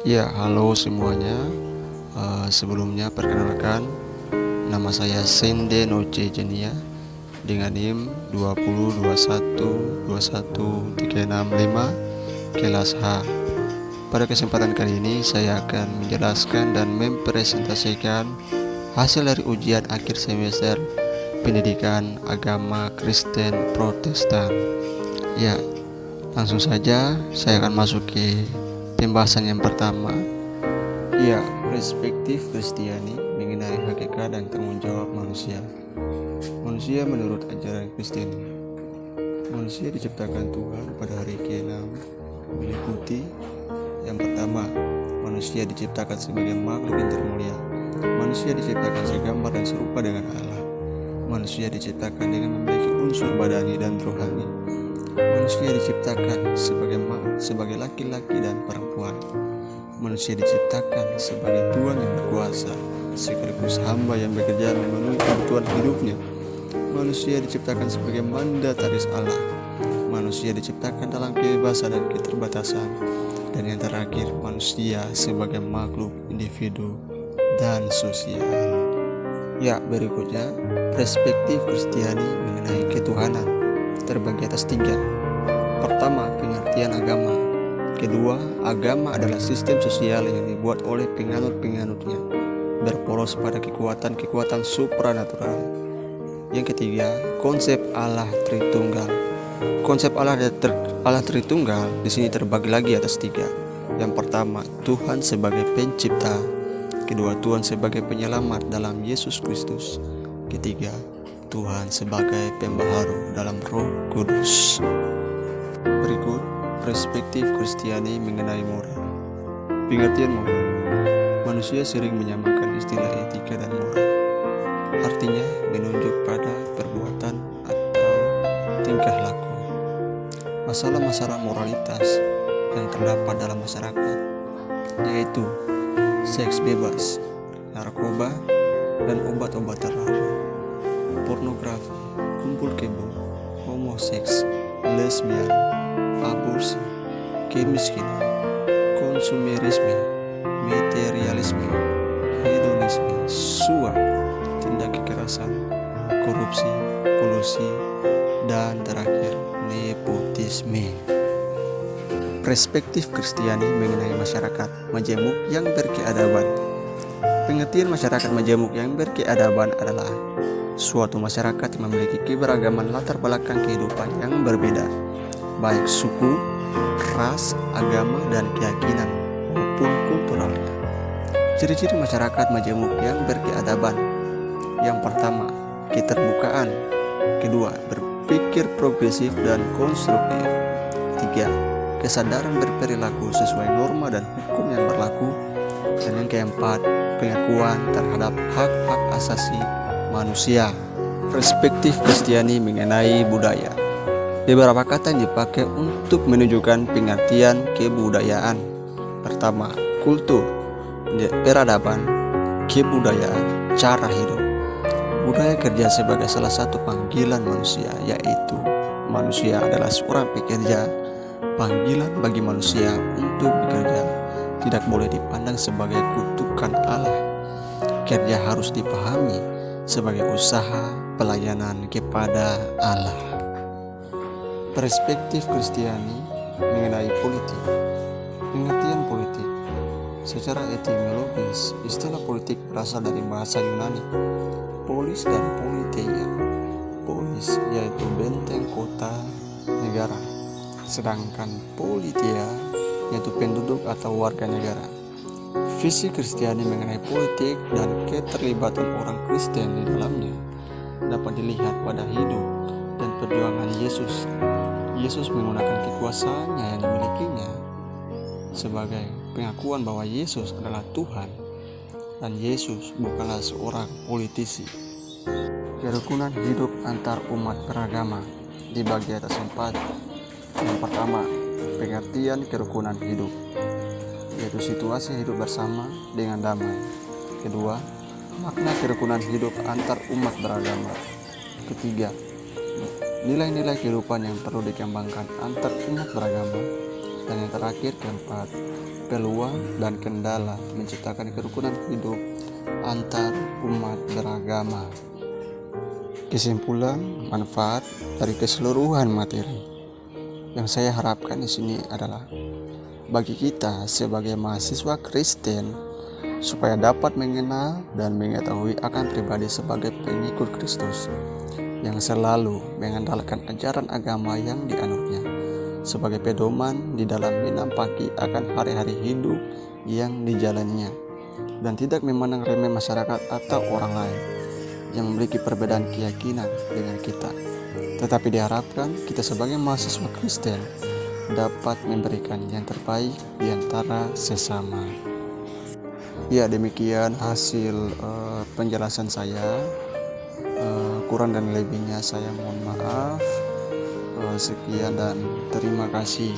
Ya, halo semuanya. Sebelumnya perkenalkan, nama saya Sende Noce Jenia dengan NIM 20212121365 kelas H. Pada kesempatan kali ini saya akan menjelaskan dan mempresentasikan hasil dari ujian akhir semester pendidikan agama Kristen Protestan. Ya, langsung saja saya akan masuk ke pembahasan yang pertama. Ya, perspektif Kristiani mengenai hakikat dan tanggung jawab manusia. Manusia menurut ajaran Kristen. Manusia diciptakan Tuhan pada hari ke-6 meliputi yang pertama, manusia diciptakan sebagai makhluk yang termulia. Manusia diciptakan segambar dan serupa dengan Allah. Manusia diciptakan dengan memiliki unsur badani dan rohani. Manusia diciptakan sebagai laki-laki dan perempuan. Manusia diciptakan sebagai tuan yang berkuasa, sekaligus hamba yang bekerja memenuhi kebutuhan hidupnya. Manusia diciptakan sebagai mandataris Allah. Manusia diciptakan dalam kebebasan dan keterbatasan. Dan yang terakhir, manusia sebagai makhluk individu dan sosial. Ya, berikutnya perspektif Kristiani mengenai ketuhanan terbagi atas 3. Pertama, pengertian agama. Kedua, agama adalah sistem sosial yang dibuat oleh penganut-penganutnya, berporos pada kekuatan-kekuatan supranatural. Yang ketiga, konsep Allah Tritunggal. Konsep Allah Tritunggal di sini terbagi lagi atas 3. Yang pertama, Tuhan sebagai pencipta. Kedua, Tuhan sebagai penyelamat dalam Yesus Kristus. Ketiga, Tuhan sebagai pembaharu dalam Roh Kudus. Berikut perspektif Kristiani mengenai moral. Pengertian moral. Manusia sering menyamakan istilah etika dan moral. Artinya menunjuk pada perbuatan atau tingkah laku. Masalah-masalah moralitas yang terdapat dalam masyarakat, yaitu seks bebas, narkoba, dan obat-obat terlarang, pornografi, kumpul kebo, homoseks, lesbian, aborsi, kemiskinan, konsumerisme, materialisme, hedonisme, suap, tindak kekerasan, korupsi, kolusi, dan terakhir nepotisme. Perspektif Kristiani mengenai masyarakat majemuk yang berkeadaban. Pengertian masyarakat majemuk yang berkeadaban adalah suatu masyarakat yang memiliki keberagaman latar belakang kehidupan yang berbeda, baik suku, ras, agama, dan keyakinan maupun kulturalnya. Ciri-ciri masyarakat majemuk yang berkeadaban. Yang pertama, keterbukaan. Kedua, berpikir progresif dan konstruktif. Tiga, kesadaran berperilaku sesuai norma dan hukum yang berlaku. Dan yang keempat, pengakuan terhadap hak-hak asasi manusia. Perspektif Kristiani mengenai budaya. Beberapa kata yang dipakai untuk menunjukkan pengertian kebudayaan. Pertama, kultur, peradaban, kebudayaan, cara hidup. Budaya kerja sebagai salah satu panggilan manusia, yaitu manusia adalah seorang pekerja. Panggilan bagi manusia untuk bekerja tidak boleh dipandang sebagai kutukan Allah. Kerja harus dipahami sebagai usaha pelayanan kepada Allah. Perspektif Kristiani mengenai politik. Pengertian politik. Secara etimologis, istilah politik berasal dari bahasa Yunani, polis dan politeia. Polis yaitu benteng kota negara, sedangkan politia yaitu penduduk atau warga negara. Visi Kristiani mengenai politik dan keterlibatan orang Kristen di dalamnya dapat dilihat pada hidup dan perjuangan Yesus. Yesus menggunakan kekuasaannya yang dimilikinya sebagai pengakuan bahwa Yesus adalah Tuhan dan Yesus bukanlah seorang politisi. Kerukunan hidup antar umat beragama dibagi atas 4. Yang pertama, pengertian kerukunan hidup, yaitu situasi hidup bersama dengan damai. Kedua, makna kerukunan hidup antar umat beragama. Ketiga, nilai-nilai kehidupan yang perlu dikembangkan antar umat beragama. Dan yang terakhir, keempat, peluang dan kendala menciptakan kerukunan hidup antar umat beragama. Kesimpulan, manfaat dari keseluruhan materi yang saya harapkan di sini adalah bagi kita sebagai mahasiswa Kristen supaya dapat mengenal dan mengetahui akan pribadi sebagai pengikut Kristus yang selalu mengandalkan ajaran agama yang dianutnya sebagai pedoman di dalam menampaki akan hari-hari hidup yang dijalaninya, dan tidak memandang remeh masyarakat atau orang lain yang memiliki perbedaan keyakinan dengan kita. Tetapi diharapkan kita sebagai mahasiswa Kristen dapat memberikan yang terbaik di antara sesama. Ya, demikian hasil penjelasan saya. Kurang dan lebihnya saya mohon maaf. Sekian dan terima kasih.